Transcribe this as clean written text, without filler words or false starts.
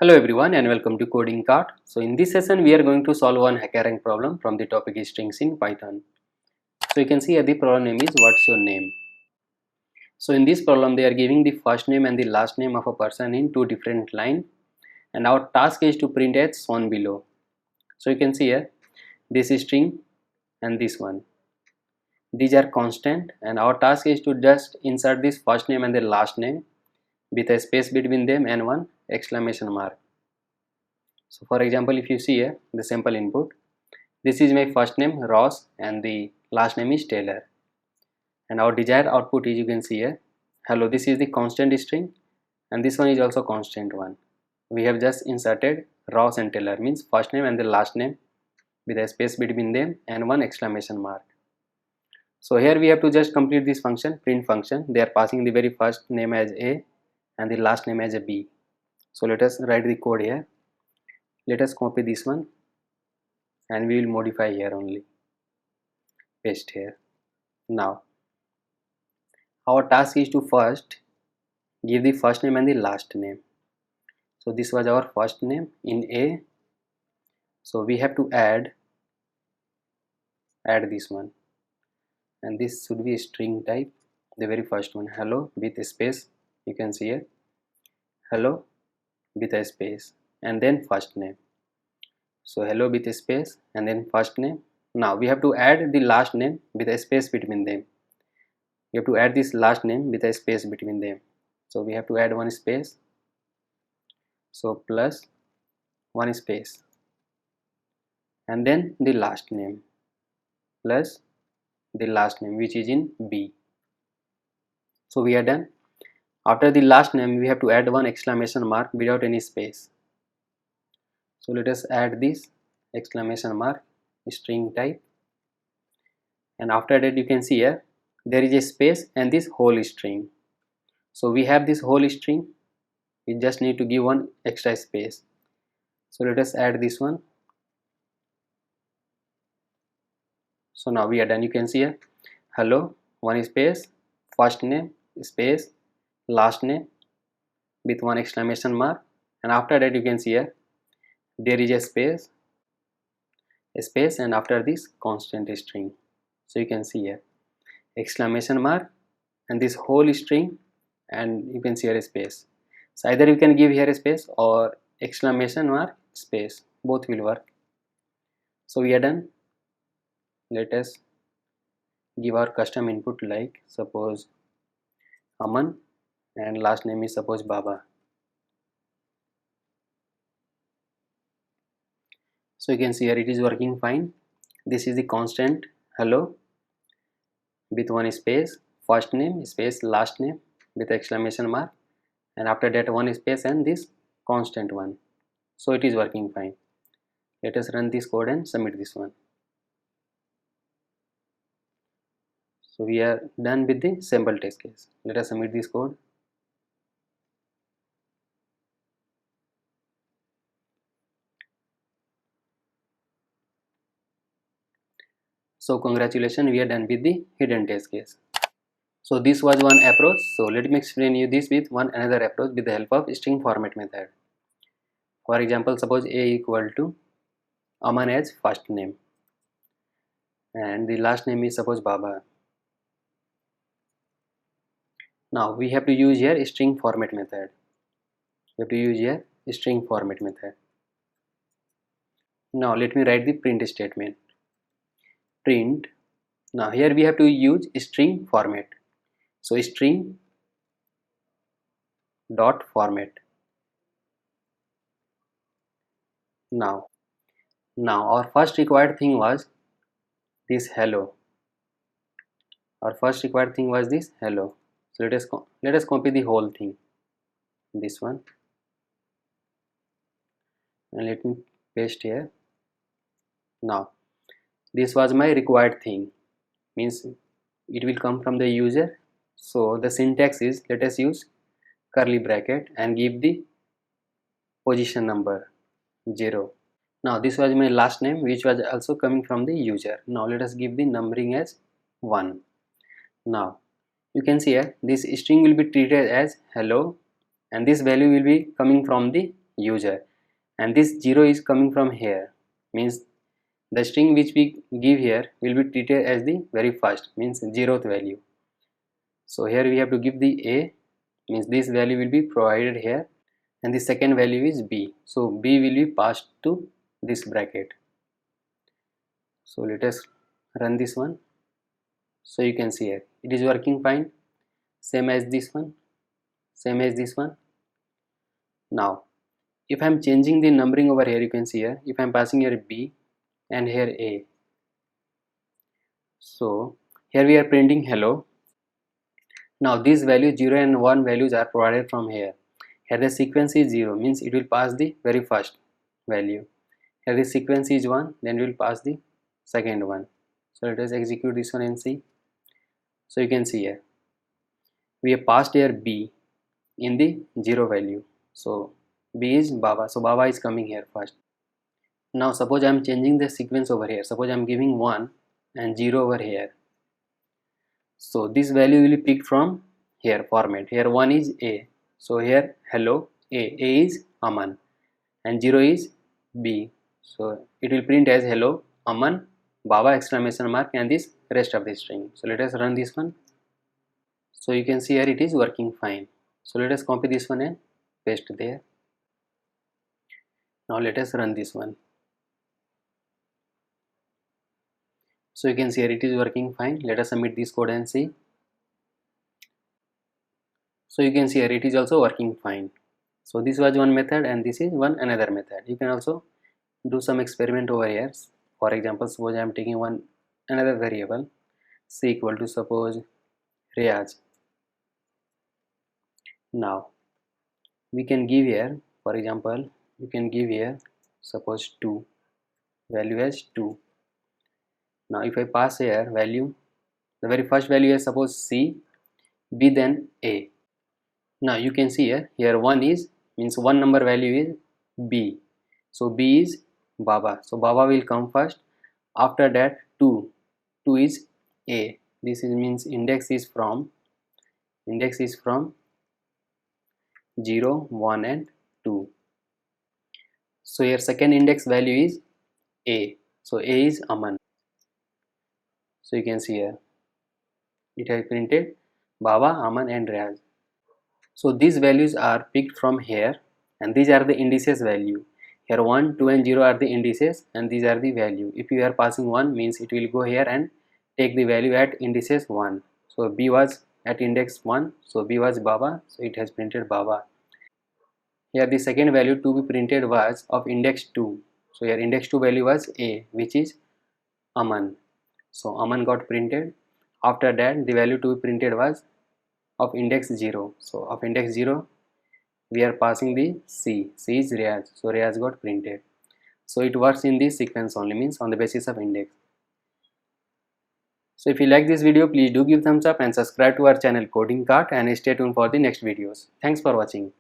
Hello everyone and welcome to Coding Cart. So in this session we are going to solve one HackerRank problem from the topic is strings in Python. So you can see here the problem name is what's your name. So in this problem they are giving the first name and the last name of a person in two different lines, and our task is to print as shown below. So you can see here this is string and this one. These are constant and our task is to just insert this first name and the last name with a space between them and one exclamation mark. So for example, if you see here the sample input, this is my first name Ross and the last name is Taylor, and our desired output is, you can see here, hello. This is the constant string and this one is also constant one. We have just inserted Ross and Taylor, means first name and the last name with a space between them and one exclamation mark. So here we have to just complete this function, print function. They are passing the very first name as A and the last name as a B. So let us write the code here. Let us copy this one and we will modify here only, paste here. Now our task is to first give the first name and the last name. So this was our first name in A, so we have to add this one, and this should be a string type, the very first one, hello with a space. You can see here hello with a space and then first name. So hello with a space and then first name. Now we have to add the last name with a space between them. You have to add this last name with a space between them. So we have to add one space. So plus one space and then the last name plus the last name which is in B. So we are done. After the last name we have to add one exclamation mark without any space. So let us add this exclamation mark, string type, and after that you can see here there is a space and this whole string. So we have this whole string, we just need to give one extra space. So let us add this one. So now we are done. You can see here hello, one space, first name, space, last name with one exclamation mark, and after that you can see here there is a space and after this constant string. So you can see here exclamation mark and this whole string, and you can see here a space. So either you can give here a space or exclamation mark space, both will work. So we are done. Let us give our custom input, like suppose Aman and last name is suppose Baba. So you can see here it is working fine. This is the constant hello with one space, first name space, last name with exclamation mark, and after that one space and this constant one. So it is working fine. Let us run this code and submit this one. So we are done with the sample test case. Let us submit this code. So congratulations, we are done with the hidden test case. So this was one approach. So let me explain you this with another approach with the help of string format method. For example, suppose A equal to Aman as first name and the last name is suppose Baba. Now we have to use here string format method. You have to use here string format method. Now let me write the print statement. Print. Now here we have to use string format. So string dot format. Now our first required thing was this hello. Our first required thing was this hello. So let us copy the whole thing, this one, and let me paste here. Now this was my required thing, means it will come from the user. So the syntax is, let us use curly bracket and give the position number 0. Now this was my last name which was also coming from the user. Now let us give the numbering as 1. Now you can see here this string will be treated as hello and this value will be coming from the user, and this 0 is coming from here, means the string which we give here will be treated as the very first, means 0th value. So here we have to give the a, means this value will be provided here, and the second value is b, so b will be passed to this bracket. So let us run this one. So you can see here it is working fine, same as this one, same as this one. Now if I am changing the numbering over here, you can see here if I am passing here b and here a, so here we are printing hello. Now these values 0 and 1 values are provided from here. Here the sequence is 0, means it will pass the very first value. Here the sequence is 1, then it will pass the second one. So let us execute this one and see. So you can see here we have passed here b in the 0 value, so b is Baba, so Baba is coming here first. Now suppose I am changing the sequence over here, suppose I am giving 1 and 0 over here, so this value will be picked from here format. Here 1 is a, so here hello a is Aman, and 0 is b, so it will print as hello Aman Baba exclamation mark and this rest of the string. So let us run this one. So you can see here it is working fine. So let us copy this one and paste there. Now let us run this one. So you can see here it is working fine. Let us submit this code and see. So you can see here it is also working fine. So this was one method and this is one another method. You can also do some experiment over here. For example, suppose I am taking another variable c equal to suppose Riyaz. Now we can give here, for example, you can give here suppose 2, value as 2. Now if I pass here value, the very first value is suppose c, b then a. Now you can see here 1 is, means one number value is b, so b is Baba, so Baba will come first. After that 2 is a, this is means index is from 0, 1 and 2. So here second index value is a, so a is Aman. So you can see here it has printed Baba, Aman and Riyaz. So these values are picked from here, and these are the indices value. Here 1, 2 and 0 are the indices and these are the value. If you are passing 1, means it will go here and take the value at indices 1. So b was at index 1, so b was Baba, so it has printed Baba. Here the second value to be printed was of index 2, so here index 2 value was a, which is Aman, so Aman got printed. After that the value to be printed was of index 0, so of index 0 we are passing the c is Riyaz, so Riyaz got printed. So it works in this sequence only, means on the basis of index. So if you like this video, please do give thumbs up and subscribe to our channel Coding Cart, and stay tuned for the next videos. Thanks for watching.